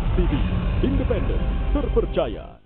Kompas TV, independen, terpercaya.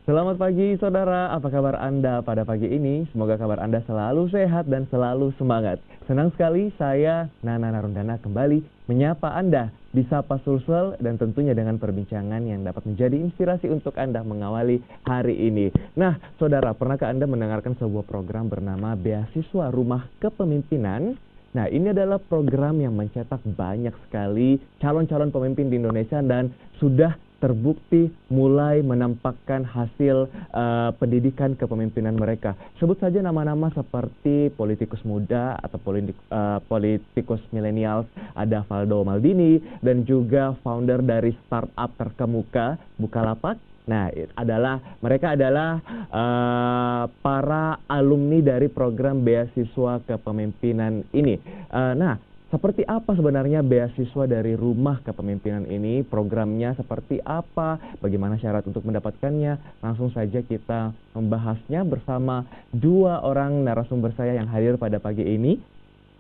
Selamat pagi saudara, apa kabar Anda pada pagi ini? Semoga kabar Anda selalu sehat dan selalu semangat. Senang sekali saya, Nana Narundana, kembali menyapa Anda di Sapa Sulsel dan tentunya dengan perbincangan yang dapat menjadi inspirasi untuk Anda mengawali hari ini. Nah, saudara, pernahkah Anda mendengarkan sebuah program bernama Beasiswa Rumah Kepemimpinan? Nah, ini adalah program yang mencetak banyak sekali calon-calon pemimpin di Indonesia dan sudah terbukti mulai menampakkan hasil pendidikan kepemimpinan mereka. Sebut saja nama-nama seperti politikus muda atau politikus milenial, ada Valdo Maldini dan juga founder dari startup terkemuka Bukalapak. Nah, mereka adalah para alumni dari program beasiswa kepemimpinan ini. Seperti apa sebenarnya beasiswa dari Rumah Kepemimpinan ini? Programnya seperti apa? Bagaimana syarat untuk mendapatkannya? Langsung saja kita membahasnya bersama dua orang narasumber saya yang hadir pada pagi ini.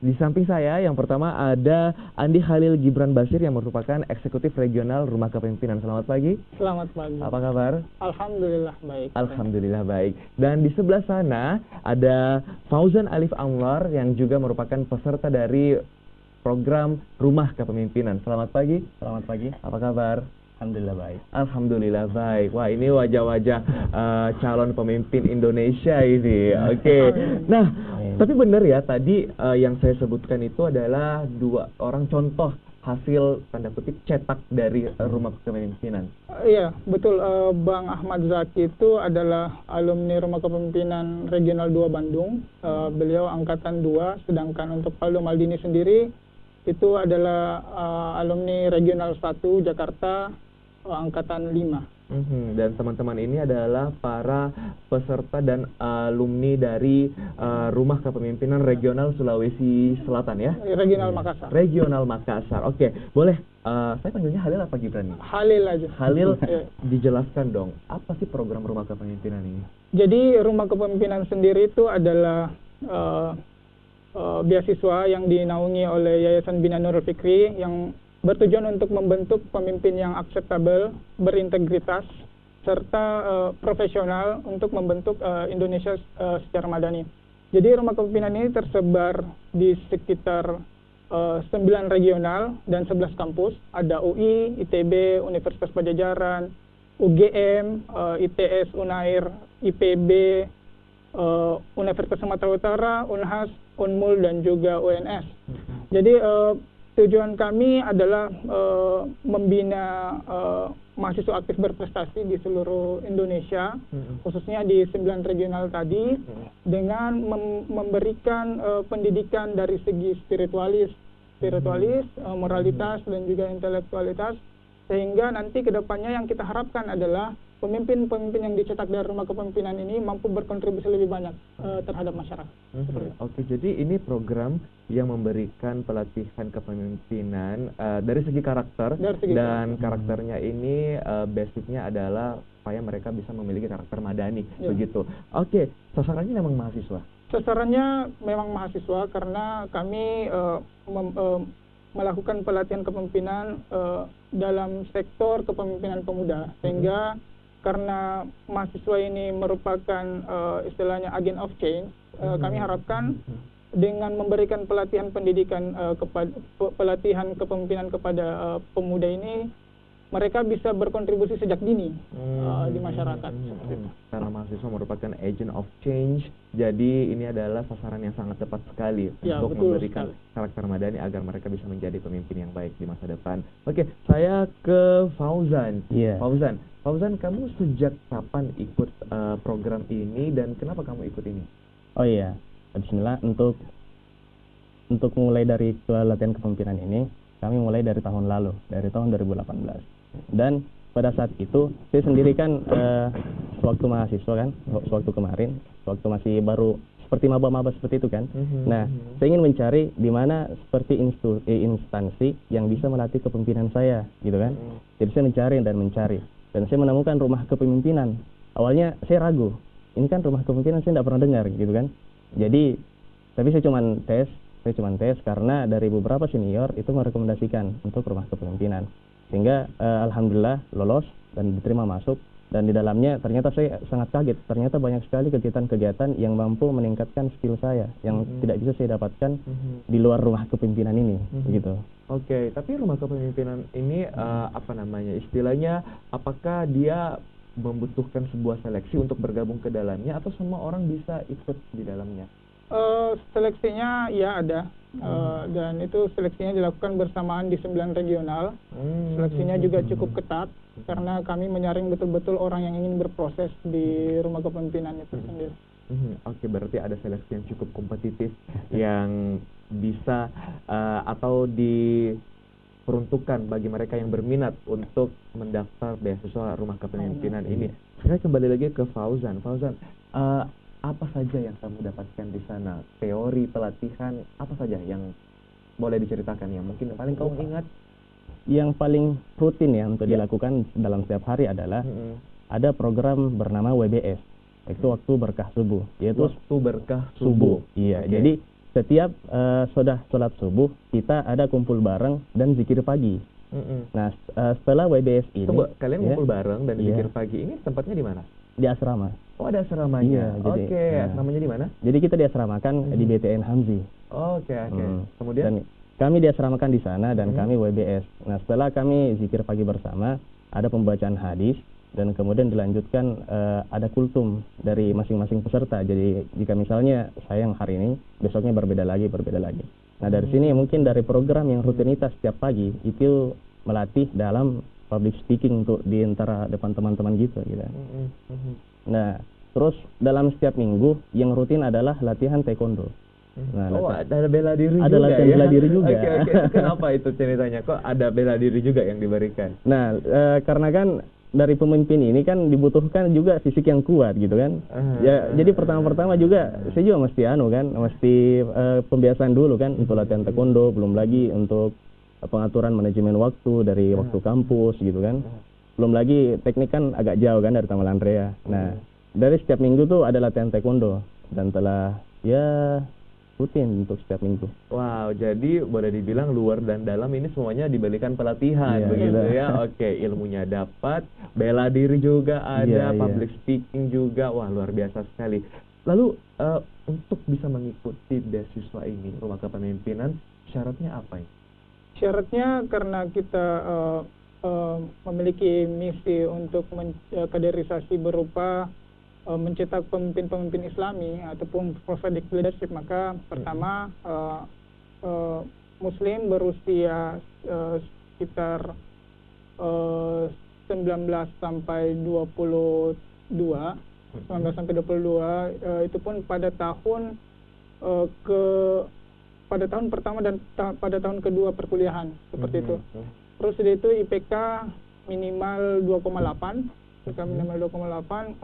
Di samping saya, yang pertama ada Andi Khalil Gibran Basir yang merupakan Eksekutif Regional Rumah Kepemimpinan. Selamat pagi. Selamat pagi. Apa kabar? Alhamdulillah baik. Alhamdulillah baik. Dan di sebelah sana ada Fauzan Alif Anwar yang juga merupakan peserta dari program Rumah Kepemimpinan. Selamat pagi. Selamat pagi. Apa kabar? Alhamdulillah baik. Alhamdulillah baik. Wah, ini wajah-wajah calon pemimpin Indonesia ini. Oke. Nah, tapi benar ya tadi yang saya sebutkan itu adalah dua orang contoh hasil tanda kutip cetak dari Rumah Kepemimpinan. Iya, betul. Bang Ahmad Zaki itu adalah alumni Rumah Kepemimpinan Regional 2 Bandung. Beliau angkatan 2, sedangkan untuk Valdo Maldini sendiri itu adalah alumni Regional 1 Jakarta, angkatan 5. Dan teman-teman ini adalah para peserta dan alumni dari Rumah Kepemimpinan Regional Sulawesi Selatan ya? Regional Makassar. Regional Makassar. Oke, boleh. Saya panggilnya Halil apa Gibran nih? Halil aja. Halil, dijelaskan dong, apa sih program Rumah Kepemimpinan ini? Jadi Rumah Kepemimpinan sendiri itu adalah beasiswa yang dinaungi oleh Yayasan Bina Nurul Fikri yang bertujuan untuk membentuk pemimpin yang akseptabel, berintegritas, serta profesional untuk membentuk Indonesia secara madani. Jadi Rumah Kepemimpinan ini tersebar di sekitar 9 regional dan 11 kampus. Ada UI, ITB, Universitas Padjadjaran, UGM, ITS, Unair, IPB, Universitas Sumatera Utara, Unhas, Unmul, dan juga UNS. Jadi tujuan kami adalah membina mahasiswa aktif berprestasi di seluruh Indonesia, khususnya di 9 regional tadi, dengan memberikan pendidikan dari segi spiritualis, moralitas, dan juga intelektualitas, sehingga nanti kedepannya yang kita harapkan adalah pemimpin-pemimpin yang dicetak dari Rumah Kepemimpinan ini mampu berkontribusi lebih banyak terhadap masyarakat. Oke, jadi ini program yang memberikan pelatihan kepemimpinan dari segi karakter, karakternya ini basicnya adalah supaya mereka bisa memiliki karakter madani, begitu. Oke, sasarannya memang mahasiswa? Sasarannya memang mahasiswa karena kami melakukan pelatihan kepemimpinan dalam sektor kepemimpinan pemuda, sehingga karena mahasiswa ini merupakan istilahnya agent of change, kami harapkan dengan memberikan pelatihan pendidikan pelatihan kepemimpinan kepada pemuda ini, mereka bisa berkontribusi sejak dini di masyarakat. Karena mahasiswa merupakan agent of change, jadi ini adalah sasaran yang sangat tepat sekali untuk memberikan karakter madani agar mereka bisa menjadi pemimpin yang baik di masa depan. Oke, saya ke Fauzan. Fauzan, kamu sejak kapan ikut program ini dan kenapa kamu ikut ini? Oh iya, bismillah. Untuk mulai dari pelatihan kepemimpinan ini, kami mulai dari tahun lalu, dari tahun 2018. Dan pada saat itu saya sendiri kan sewaktu mahasiswa kan, sewaktu kemarin, waktu masih baru seperti maba-maba seperti itu kan. Nah, saya ingin mencari di mana seperti instansi yang bisa melatih kepemimpinan saya, gitu kan. Jadi saya mencari, dan saya menemukan rumah kepemimpinan. Awalnya saya ragu, ini kan rumah kepemimpinan saya tidak pernah dengar, gitu kan. Jadi, tapi saya cuma tes karena dari beberapa senior itu merekomendasikan untuk rumah kepemimpinan. Sehingga alhamdulillah lolos dan diterima masuk. Dan di dalamnya ternyata saya sangat kaget, ternyata banyak sekali kegiatan-kegiatan yang mampu meningkatkan skill saya yang tidak bisa saya dapatkan di luar rumah kepemimpinan ini, gitu. Oke, tapi rumah kepemimpinan ini apa namanya istilahnya, apakah dia membutuhkan sebuah seleksi untuk bergabung ke dalamnya atau semua orang bisa ikut di dalamnya? Seleksinya ya ada, dan itu seleksinya dilakukan bersamaan di 9 regional. Seleksinya juga cukup ketat karena kami menyaring betul-betul orang yang ingin berproses di rumah kepemimpinan itu sendiri. Oke, berarti ada seleksi yang cukup kompetitif yang bisa atau diperuntukkan bagi mereka yang berminat untuk mendaftar beasiswa rumah kepemimpinan ini. Saya kembali lagi ke Fauzan. Apa saja yang kamu dapatkan di sana? Teori, pelatihan, apa saja yang boleh diceritakan yang mungkin paling kamu ingat? Yang paling rutin ya untuk dilakukan dalam setiap hari adalah ada program bernama WBS, itu waktu berkah subuh, yaitu waktu berkah subuh. Iya, jadi setiap sudah sholat subuh kita ada kumpul bareng dan zikir pagi. Nah, setelah WBS ini, tunggu, kalian kumpul bareng dan zikir pagi ini tempatnya di mana? Di asrama. Oh, ada asramanya. Oke, asramanya di mana? Jadi kita diasramakan di BTN Hamzi. Oke. Kemudian dan kami diasramakan di sana dan kami WBS. Nah, setelah kami zikir pagi bersama, ada pembacaan hadis dan kemudian dilanjutkan ada kultum dari masing-masing peserta. Jadi jika misalnya saya yang hari ini, besoknya berbeda lagi. Nah, dari sini mungkin dari program yang rutinitas setiap pagi itu melatih dalam public speaking untuk di antara depan teman-teman gitu. Nah, terus dalam setiap minggu yang rutin adalah latihan taekwondo. Nah, ada bela diri ada juga latihan ya? bela diri juga. Oke. Kenapa itu ceritanya? Kok ada bela diri juga yang diberikan? Nah, karena kan dari pemimpin ini kan dibutuhkan juga fisik yang kuat gitu kan. Jadi pertama-tama juga saya juga mesti pembiasaan dulu kan untuk latihan taekwondo, belum lagi untuk pengaturan manajemen waktu dari waktu kampus gitu kan. Belum lagi teknik kan agak jauh kan dari Taman Andrea. Nah, dari setiap minggu tuh ada latihan taekwondo dan telah ya rutin untuk setiap minggu. Wow, jadi boleh dibilang luar dan dalam ini semuanya diberikan pelatihan begitu ya. Oke, ilmunya dapat, bela diri juga ada, public speaking juga. Wah, luar biasa sekali. Lalu untuk bisa mengikuti beasiswa ini, rumah kepemimpinan, syaratnya apa ya? Syaratnya karena kita memiliki misi untuk kaderisasi berupa mencetak pemimpin-pemimpin Islami ataupun prophetic leadership, maka pertama Muslim berusia sekitar 19 sampai 22, itu pun pada tahun pada tahun pertama dan pada tahun kedua perkuliahan seperti itu. Terus itu IPK minimal 2,8,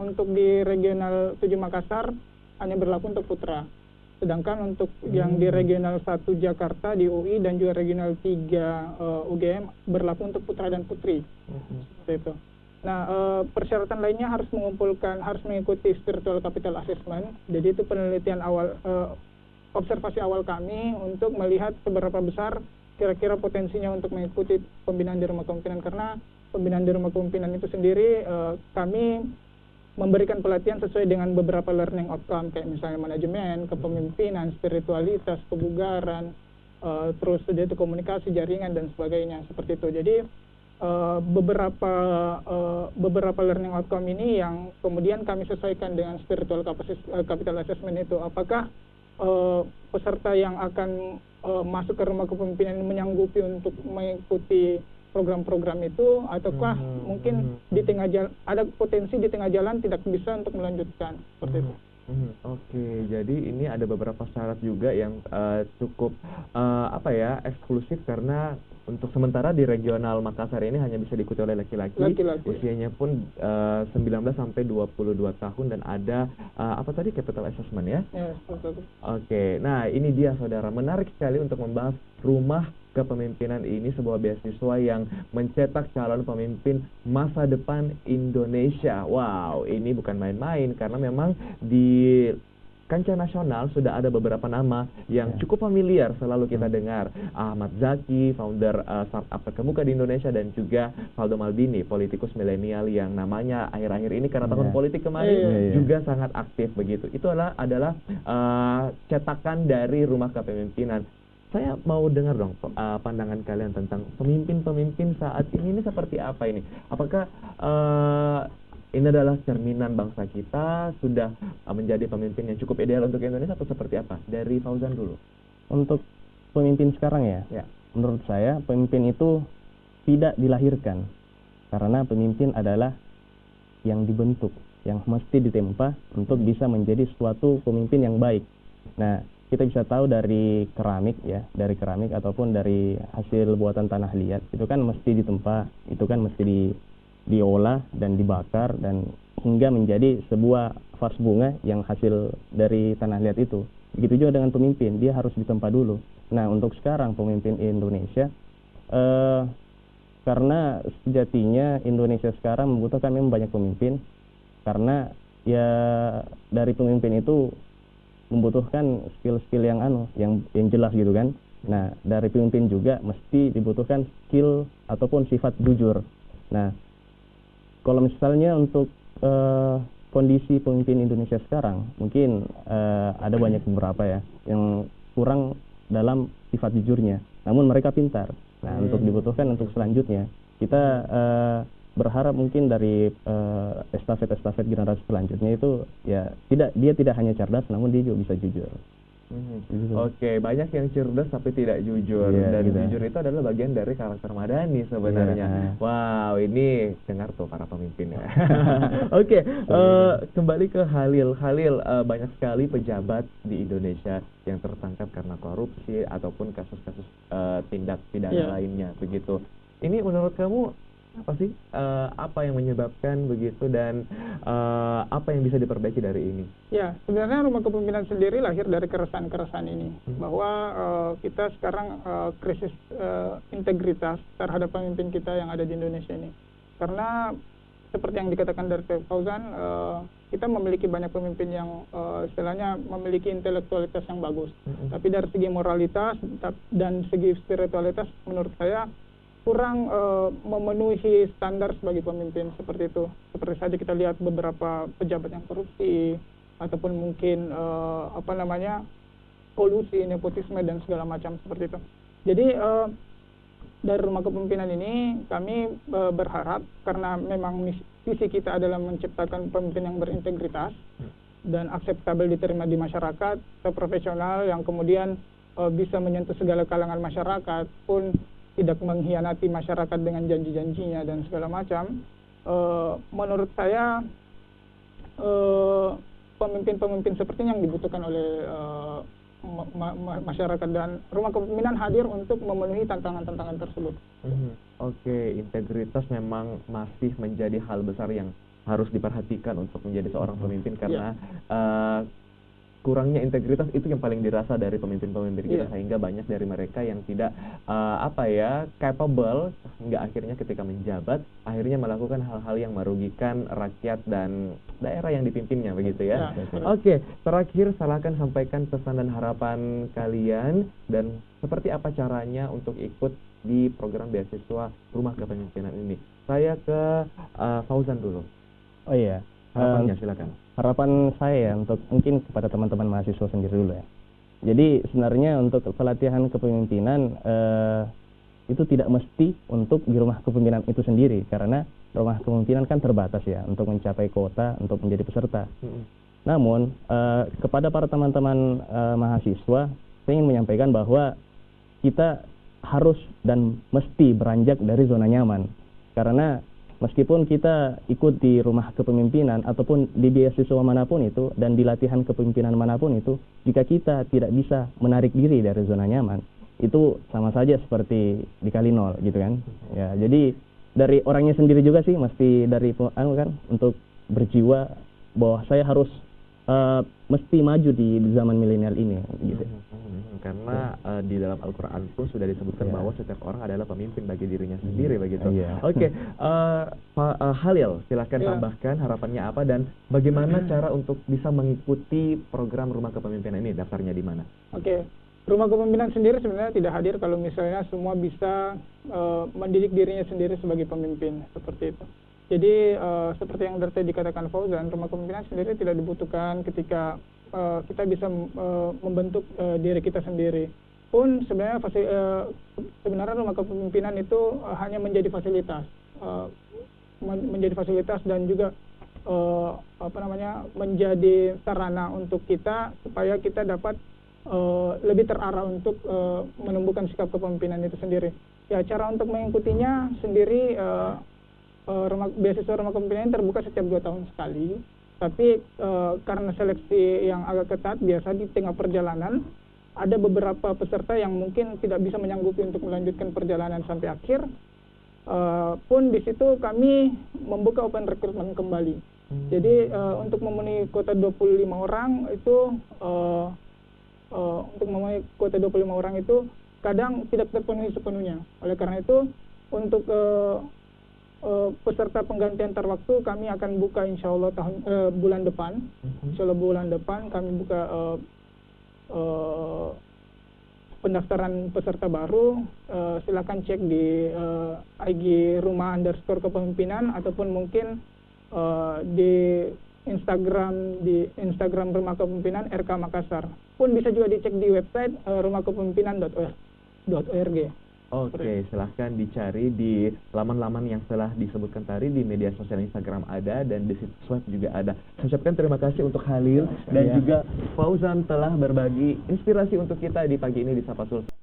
untuk di regional 7 Makassar hanya berlaku untuk putra. Sedangkan untuk yang di regional 1 Jakarta di UI dan juga regional 3 UGM berlaku untuk putra dan putri. Seperti itu. Nah, persyaratan lainnya harus mengikuti spiritual capital assessment. Jadi itu penelitian awal, observasi awal kami untuk melihat seberapa besar kira-kira potensinya untuk mengikuti pembinaan di rumah kepemimpinan, karena pembinaan di rumah kepemimpinan itu sendiri kami memberikan pelatihan sesuai dengan beberapa learning outcome kayak misalnya manajemen, kepemimpinan, spiritualitas, kebugaran, terus itu komunikasi, jaringan dan sebagainya seperti itu. Jadi beberapa learning outcome ini yang kemudian kami sesuaikan dengan spiritual capital assessment itu, apakah peserta yang akan masuk ke rumah kepemimpinan menyanggupi untuk mengikuti program-program itu, ataukah mungkin di tengah jalan ada potensi di tengah jalan tidak bisa untuk melanjutkan seperti itu. Oke, jadi ini ada beberapa syarat juga yang cukup eksklusif karena untuk sementara di regional Makassar ini hanya bisa diikuti oleh laki-laki. Laki-laki. Usianya pun 19 sampai 22 tahun dan ada apa tadi capital assessment ya? Ya, betul. Oke, nah ini dia saudara, menarik sekali untuk membahas rumah kepemimpinan ini, sebuah beasiswa yang mencetak calon pemimpin masa depan Indonesia. Wow, ini bukan main-main karena memang di kancah nasional sudah ada beberapa nama yang cukup familiar selalu kita dengar. Ahmad Zaki, founder startup terkemuka di Indonesia, dan juga Valdo Maldini, politikus milenial yang namanya akhir-akhir ini karena tahun politik kemarin juga sangat aktif begitu. Itu adalah cetakan dari rumah kepemimpinan. Saya mau dengar dong pandangan kalian tentang pemimpin-pemimpin saat ini seperti apa ini? Apakah ini adalah cerminan bangsa kita, sudah menjadi pemimpin yang cukup ideal untuk Indonesia, atau seperti apa? Dari Fauzan dulu. Untuk pemimpin sekarang ya, menurut saya pemimpin itu tidak dilahirkan, karena pemimpin adalah yang dibentuk, yang mesti ditempa untuk bisa menjadi suatu pemimpin yang baik. Nah, kita bisa tahu dari keramik ya, dari keramik ataupun dari hasil buatan tanah liat, itu kan mesti ditempa, itu kan mesti diolah dan dibakar dan hingga menjadi sebuah vas bunga yang hasil dari tanah liat itu. Begitu juga dengan pemimpin, dia harus ditempa dulu. Nah, untuk sekarang pemimpin Indonesia, karena sejatinya Indonesia sekarang membutuhkan memang banyak pemimpin, karena ya dari pemimpin itu membutuhkan skill-skill yang jelas gitu kan. Nah, dari pemimpin juga mesti dibutuhkan skill ataupun sifat jujur. Nah, kalau misalnya untuk kondisi pemimpin Indonesia sekarang, mungkin ada banyak beberapa ya yang kurang dalam sifat jujurnya. Namun mereka pintar. Nah, untuk dibutuhkan untuk selanjutnya kita berharap mungkin dari estafet generasi selanjutnya itu ya dia tidak hanya cerdas, namun dia juga bisa jujur. Oke, banyak yang cerdas tapi tidak jujur, dan jujur itu adalah bagian dari karakter Madani sebenarnya. Wow, ini dengar tuh para pemimpin ya. Oke, kembali ke Khalil. Khalil, banyak sekali pejabat di Indonesia yang tertangkap karena korupsi ataupun kasus-kasus tindak pidana lainnya begitu. Ini menurut kamu apa sih apa yang menyebabkan begitu, dan apa yang bisa diperbaiki dari ini? Ya, sebenarnya rumah kepemimpinan sendiri lahir dari keresahan-keresahan ini, bahwa kita sekarang krisis integritas terhadap pemimpin kita yang ada di Indonesia ini. Karena seperti yang dikatakan dari Fauzan, kita memiliki banyak pemimpin yang istilahnya memiliki intelektualitas yang bagus, tapi dari segi moralitas dan segi spiritualitas menurut saya kurang memenuhi standar sebagai pemimpin seperti itu. Seperti saja kita lihat beberapa pejabat yang korupsi ataupun mungkin kolusi, nepotisme dan segala macam seperti itu. Jadi dari rumah kepemimpinan ini kami berharap, karena memang visi kita adalah menciptakan pemimpin yang berintegritas dan akseptabel diterima di masyarakat, profesional yang kemudian bisa menyentuh segala kalangan masyarakat, pun tidak mengkhianati masyarakat dengan janji-janjinya dan segala macam. Menurut saya pemimpin-pemimpin seperti yang dibutuhkan oleh masyarakat, dan rumah kepemimpinan hadir untuk memenuhi tantangan-tantangan tersebut. Oke, integritas memang masih menjadi hal besar yang harus diperhatikan untuk menjadi seorang pemimpin, karena kurangnya integritas itu yang paling dirasa dari pemimpin-pemimpin kita, sehingga banyak dari mereka yang tidak capable, hingga akhirnya ketika menjabat akhirnya melakukan hal-hal yang merugikan rakyat dan daerah yang dipimpinnya begitu ya. Oke, terakhir silakan sampaikan pesan dan harapan kalian, dan seperti apa caranya untuk ikut di program beasiswa rumah kepemimpinan ini. Saya ke Fauzan dulu. Oh iya, harapannya silakan. Harapan saya untuk mungkin kepada teman-teman mahasiswa sendiri dulu ya. Jadi sebenarnya untuk pelatihan kepemimpinan itu tidak mesti untuk di rumah kepemimpinan itu sendiri, karena rumah kepemimpinan kan terbatas ya untuk mencapai kuota untuk menjadi peserta. Namun kepada para teman-teman mahasiswa, saya ingin menyampaikan bahwa kita harus dan mesti beranjak dari zona nyaman, karena meskipun kita ikut di rumah kepemimpinan ataupun di beasiswa manapun itu dan di latihan kepemimpinan manapun itu, jika kita tidak bisa menarik diri dari zona nyaman, itu sama saja seperti dikali 0 gitu kan. Ya, jadi dari orangnya sendiri juga sih, mesti dari kan untuk berjiwa bahwa saya harus mesti maju di zaman milenial ini gitu. Karena di dalam Al-Quran pun sudah disebutkan bahwa setiap orang adalah pemimpin bagi dirinya sendiri begitu. Oke, Pak Halil, silakan tambahkan harapannya apa dan bagaimana cara untuk bisa mengikuti program Rumah Kepemimpinan ini, daftarnya di mana? Oke, Rumah Kepemimpinan sendiri sebenarnya tidak hadir kalau misalnya semua bisa mendidik dirinya sendiri sebagai pemimpin, seperti itu. Jadi seperti yang tadi dikatakan Fauzan, Rumah Kepemimpinan sendiri tidak dibutuhkan ketika kita bisa membentuk diri kita sendiri. Pun sebenarnya sebenarnya Rumah Kepemimpinan itu hanya menjadi fasilitas, dan juga menjadi sarana untuk kita supaya kita dapat lebih terarah untuk menumbuhkan sikap kepemimpinan itu sendiri. Ya, cara untuk mengikutinya sendiri, beasiswa Rumah Kepemimpinan terbuka setiap 2 tahun sekali. Tapi karena seleksi yang agak ketat, biasa di tengah perjalanan ada beberapa peserta yang mungkin tidak bisa menyanggupi untuk melanjutkan perjalanan sampai akhir. Pun di situ kami membuka open recruitment kembali. Jadi untuk memenuhi kuota 25 orang itu kadang tidak terpenuhi sepenuhnya. Oleh karena itu untuk peserta penggantian antar waktu kami akan buka insya Allah bulan depan. Insya Allah bulan depan kami buka pendaftaran peserta baru. Silakan cek di IG rumah_kepemimpinan ataupun mungkin di Instagram Rumah Kepemimpinan RK Makassar. Pun bisa juga dicek di website rumahkepemimpinan.org. Oke, silahkan dicari di laman-laman yang telah disebutkan tadi, di media sosial Instagram ada, dan di situs web juga ada. Saya ucapkan terima kasih untuk Halil dan juga Fauzan telah berbagi inspirasi untuk kita di pagi ini di Sapa Sultan.